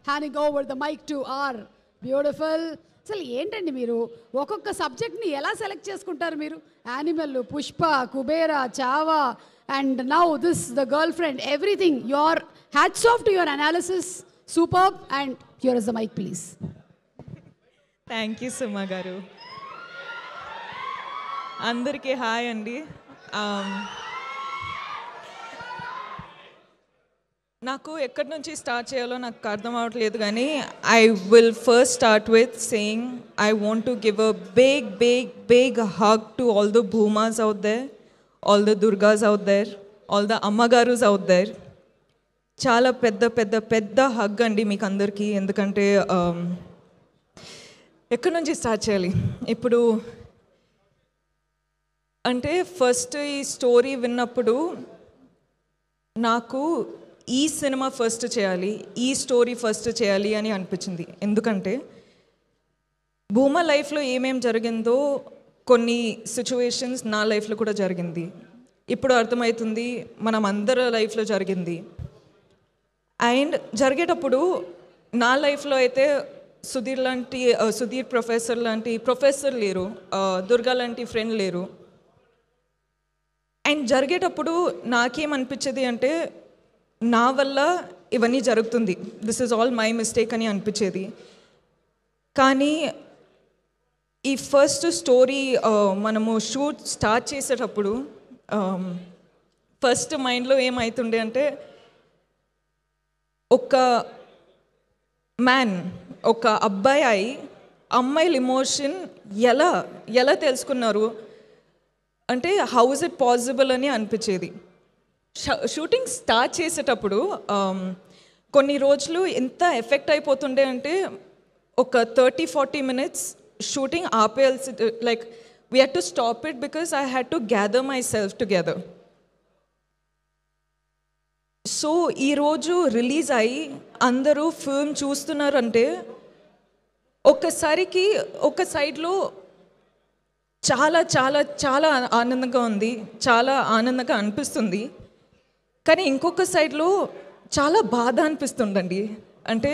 Handing over the mic to our beautiful. అసలు ఏంటండి మీరు ఒక్కొక్క సబ్జెక్ట్ని ఎలా సెలెక్ట్ చేసుకుంటారు మీరు? Animal, Pushpa, Kubera, Chhaava, and now this the girlfriend, everything. Your hats off to your analysis, superb. And here is the mic please. Thank you Suma garu. అందరికీ hi అండి. నాకు ఎక్కడి నుంచి స్టార్ట్ చేయాలో నాకు అర్థం అవ్వట్లేదు, కానీ I will first start with saying I want to give a big big big hug to all the Bhumas out there, all the Durgas out there, all the Ammagarus out there. చాలా పెద్ద పెద్ద పెద్ద హగ్ అండి మీకు అందరికీ. ఎందుకంటే ఎక్కడి నుంచి స్టార్ట్ చేయాలి ఇప్పుడు అంటే, ఫస్ట్ ఈ స్టోరీ విన్నప్పుడు నాకు ఈ సినిమా ఫస్ట్ చేయాలి, ఈ స్టోరీ ఫస్ట్ చేయాలి అని అనిపించింది. ఎందుకంటే భూమా లైఫ్లో ఏమేం జరిగిందో కొన్ని సిచ్యువేషన్స్ నా లైఫ్లో కూడా జరిగింది. ఇప్పుడు అర్థమవుతుంది మనం అందరి లైఫ్లో జరిగింది. అండ్ జరిగేటప్పుడు నా లైఫ్లో అయితే సుధీర్ ప్రొఫెసర్ లాంటి ప్రొఫెసర్ లేరు, దుర్గా లాంటి ఫ్రెండ్ లేరు. అండ్ జరిగేటప్పుడు నాకేమనిపించేది అంటే, నా వల్ల ఇవన్నీ జరుగుతుంది, this is all my mistake అని అనిపించేది. కానీ ఈ ఫస్ట్ స్టోరీ మనము షూట్ స్టార్ట్ చేసేటప్పుడు ఫస్ట్ మైండ్లో ఏమవుతుండే అంటే, ఒక మ్యాన్, ఒక అబ్బాయి అమ్మాయిల ఎమోషన్ ఎలా ఎలా తెలుసుకున్నారు అంటే, హౌ ఇస్ ఇట్ పాసిబుల్ అని అనిపించేది. షూటింగ్ స్టార్ట్ చేసేటప్పుడు కొన్ని రోజులు ఎంత ఎఫెక్ట్ అయిపోతుండే అంటే, ఒక 30-40 minutes షూటింగ్ ఆపేయాల్సి, like we had to stop it because I had to gather myself together. So ఈరోజు రిలీజ్ అయ్యి అందరూ ఫిల్మ్ చూస్తున్నారంటే, ఒక్కసారికి ఒక సైడ్లో చాలా చాలా చాలా ఆనందంగా ఉంది, చాలా ఆనందంగా అనిపిస్తుంది. కానీ ఇంకొక సైడ్లో చాలా బాధ అనిపిస్తుందండి. అంటే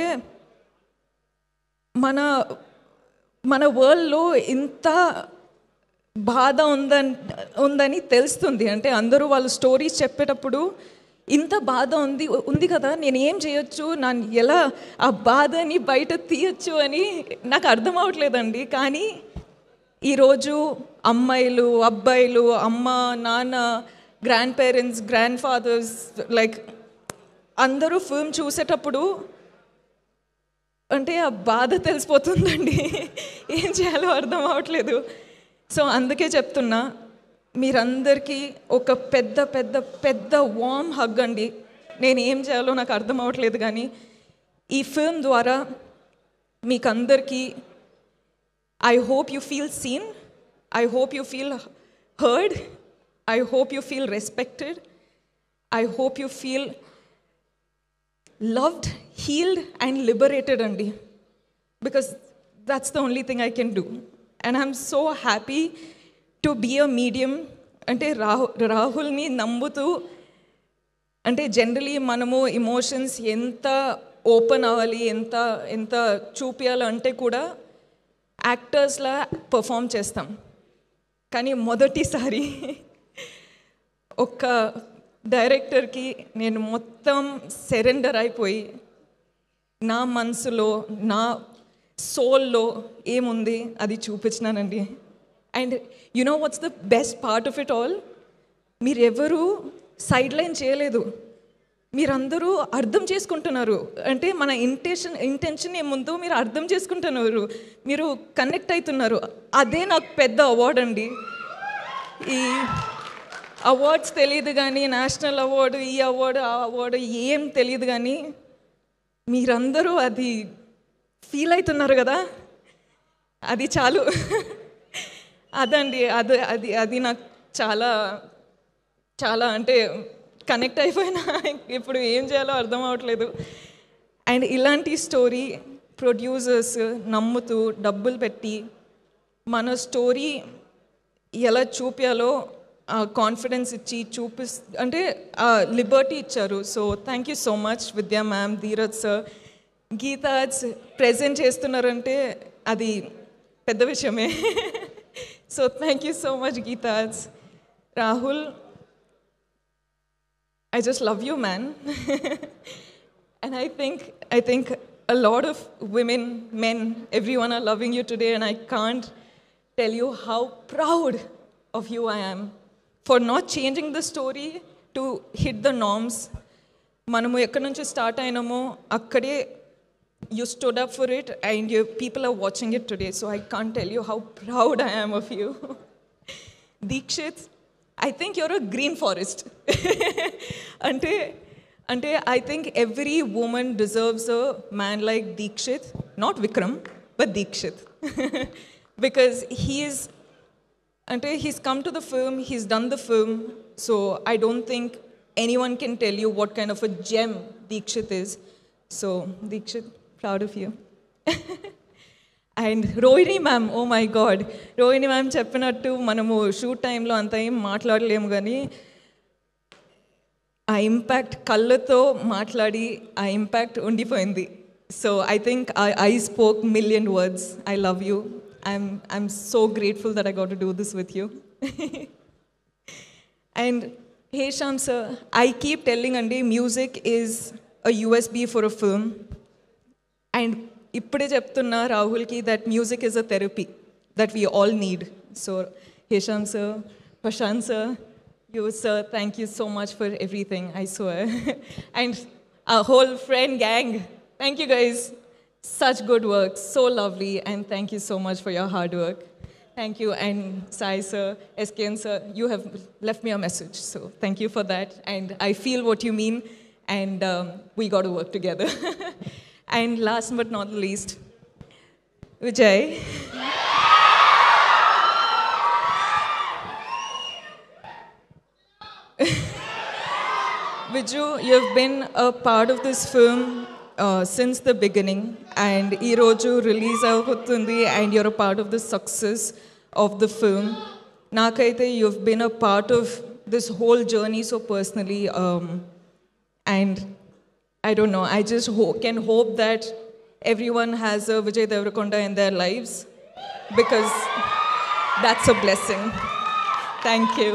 మన వరల్డ్లో ఇంత బాధ ఉందని తెలుస్తుంది. అంటే అందరూ వాళ్ళ స్టోరీస్ చెప్పేటప్పుడు ఇంత బాధ ఉంది కదా, నేను ఏం చేయొచ్చు, నన్ను ఎలా ఆ బాధని బయట తీయచ్చు అని నాకు అర్థం అవ్వట్లేదండి. కానీ ఈరోజు అమ్మాయిలు, అబ్బాయిలు, అమ్మ, నాన్న, grandparents, grandfathers, like అందరూ ఫిల్మ్ చూసేటప్పుడు అంటే ఆ బాధ తెలిసిపోతుందండి. ఏం చేయాలో అర్థం అవ్వట్లేదు. సో అందుకే చెప్తున్నా, మీరందరికీ ఒక పెద్ద పెద్ద పెద్ద వార్మ్ హగ్ అండి. నేను ఏం చేయాలో నాకు అర్థం అవ్వట్లేదు, కానీ ఈ ఫిల్మ్ ద్వారా మీకందరికీ I hope you feel seen. I hope you feel heard. I hope you feel respected. I hope you feel loved, healed and liberated, Andi. Because that's the only thing I can do. And I'm so happy to be a medium. Ante Rahul ni nambutu. Ante generally manamu emotions enta open avali, enta చూపియాలి అంటే కూడా యాక్టర్స్లా perform చేస్తాం. కానీ మొదటిసారి ఒక డైరెక్టర్కి నేను మొత్తం surrender అయిపోయి, నా మనసులో నా సోల్లో ఏముంది అది చూపించినానండి. And you know what's the best part of it all, మీరెవరూ సైడ్ లైన్ చేయలేదు, మీరందరూ అర్థం చేసుకుంటున్నారు. అంటే మన ఇంటెన్షన్ ఏముందో మీరు అర్థం చేసుకుంటున్నారు, మీరు కనెక్ట్ అవుతున్నారు. అదే నాకు పెద్ద అవార్డ్ అండి. ఈ అవార్డ్స్ తెలియదు కానీ, నేషనల్ అవార్డు, ఈ అవార్డు, ఆ అవార్డు ఏం తెలియదు, కానీ మీరందరూ అది ఫీల్ అవుతున్నారు కదా, అది చాలు. అదండి, అది నాకు చాలా చాలా అంటే కనెక్ట్ అయిపోయినా ఇప్పుడు ఏం చేయాలో అర్థం అవ్వట్లేదు. అండ్ ఇలాంటి స్టోరీ ప్రొడ్యూసర్స్ నమ్ముతూ డబ్బులు పెట్టి మన స్టోరీ ఎలా చూపించాలో కాన్ఫిడెన్స్ ఇచ్చి అంటే లిబర్టీ ఇచ్చారు. So thank you so much విద్యా మ్యామ్, ధీరజ్ సార్, గీతాజ్ ప్రెజెంట్ చేస్తున్నారంటే అది పెద్ద విషయమే. So thank you so much గీతాజ్. Rahul, I just love you, man. And I think a lot of women, men, everyone are loving you today, and I can't tell you how proud of you I am for not changing the story to hit the norms. మనము ఎక్కడి నుంచి start అయినామో అక్కడే you stood up for it, and your people are watching it today. So I can't tell you how proud I am of you. Deekshit, I think you're a green forest. Ante, I think every woman deserves a man like Deekshit, not Vikram, but Deekshit. Because he's come to the film, he's done the film, so I don't think anyone can tell you what kind of a gem Deekshit is. So, Deekshit, proud of you. And Rohini ma'am, oh my God, Rohini ma'am చెప్పినట్టు మనము shoot టైంలో అంత ఏం మాట్లాడలేము, కానీ ఆ impact కళ్ళతో మాట్లాడి ఆ ఇంపాక్ట్ ఉండిపోయింది. So I think I spoke million words. I love you. I'm so grateful that I got to do this with you. And Hesham sir, I keep telling అండి, music is a USB for a film. And ఇప్పుడే చెప్తున్నా రాహుల్కి that music is a therapy that we all need. So Hesham sir, Prashanth sir, you sir, thank you so much for everything, I swear. And our whole friend gang, thank you guys. Such good work, so lovely, and thank you so much for your hard work. Thank you. And Sai sir, SKN sir, you have left me a message, so thank you for that. And I feel what you mean, and we got to work together. And last but not least, Vijay. Viju, you've been a part of this film since the beginning, and ee roju release avutundi, and you're a part of the success of the film. Nakaithe you've been a part of this whole journey so personally, and I don't know, I just can hope that everyone has a Vijay Deverakonda in their lives, because that's a blessing. Thank you.